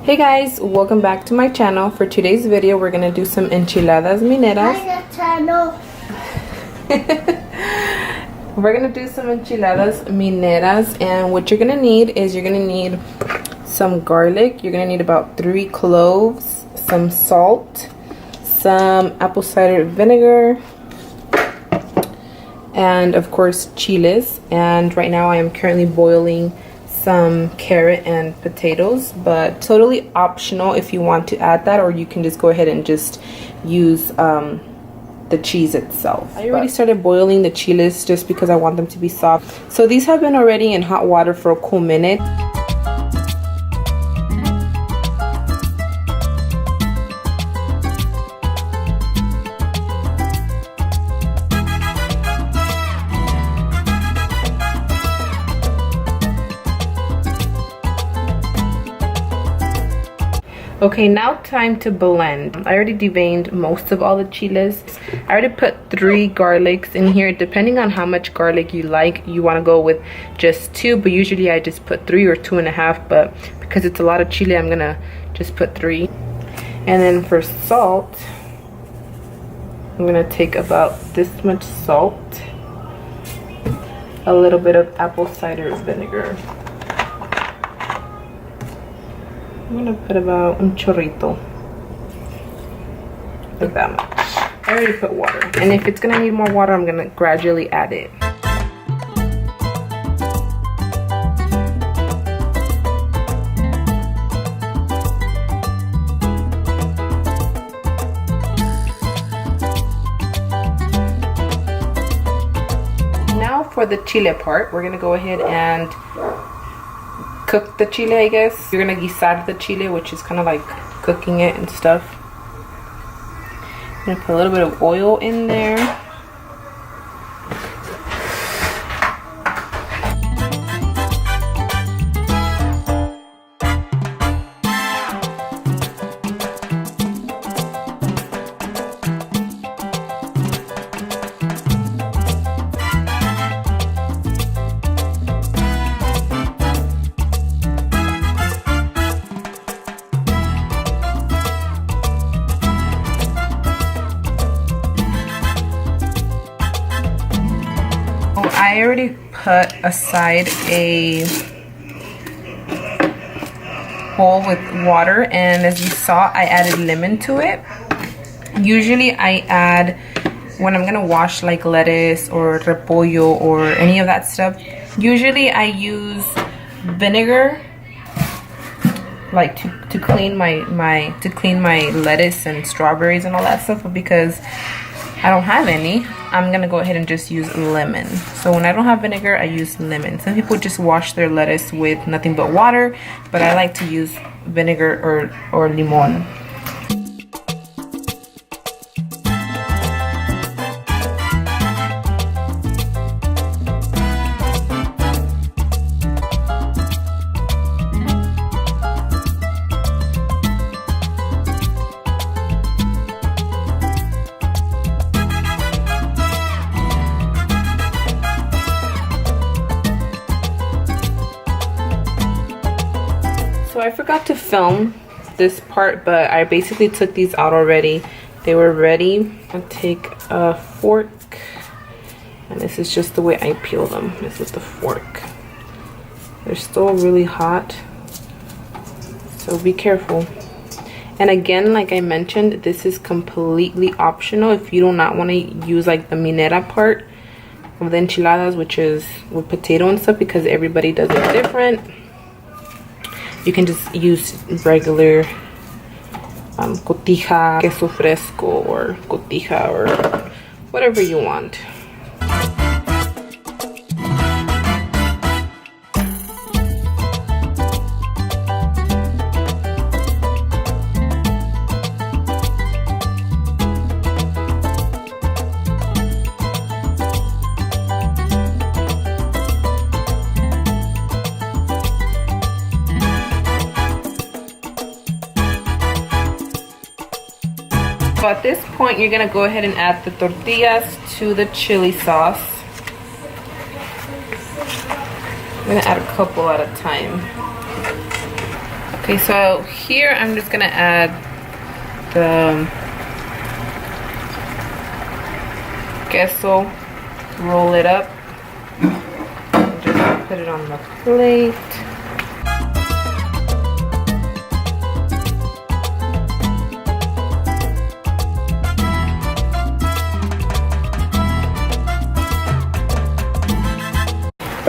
Hey guys, welcome back to my channel. For today's video, we're gonna do some enchiladas mineras. Hi, channel. We're gonna do some enchiladas mineras, and what you're gonna need is you're gonna need some garlic. You're gonna need about 3 cloves, some salt, some apple cider vinegar, and of course chiles. And right now I am currently boiling some carrot and potatoes, but totally optional if you want to add that, or you can just go ahead and just use the cheese itself. I already started boiling the chiles just because I want them to be soft. So these have been already in hot water for a cool minute. Okay, now time to blend. I already deveined most of all the chiles. I already put 3 garlics in here. Depending on how much garlic you like, you want to go with just 2, but usually I just put 3 or 2.5, but because it's a lot of chile, I'm gonna just put 3. And then for salt, I'm gonna take about this much salt, a little bit of apple cider vinegar. I'm gonna put about un chorrito, like that much. I already put water, and if it's gonna need more water, I'm gonna gradually add it. Now for the chile part, we're gonna go ahead and cook the chile, I guess. You're gonna guisar the chile, which is kind of like cooking it and stuff. I'm gonna put a little bit of oil in there. I already put aside a bowl with water, and as you saw, I added lemon to it. Usually I add, when I'm gonna wash like lettuce or repollo or any of that stuff, usually I use vinegar like to clean my lettuce and strawberries and all that stuff, but because I don't have any, I'm gonna go ahead and just use lemon. So when I don't have vinegar, I use lemon. Some people just wash their lettuce with nothing but water, but I like to use vinegar or limon. So I forgot to film this part, but I basically took these out already. They were ready. I'll take a fork, and this is just the way I peel them. This is the fork. They're still really hot, so be careful. And again, like I mentioned, this is completely optional if you do not want to use like the minera part of the enchiladas, which is with potato and stuff, because everybody does it different. You can just use regular cotija, queso fresco, or cotija, or whatever you want. So at this point, you're gonna go ahead and add the tortillas to the chili sauce. I'm gonna add a couple at a time. Okay, so here I'm just gonna add the queso, roll it up, and just put it on the plate.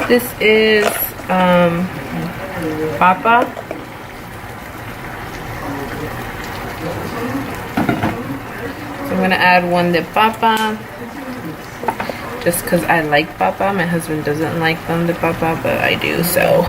This is papa. So I'm gonna add one de papa, just because I like papa. My husband doesn't like them de papa, but I do, so.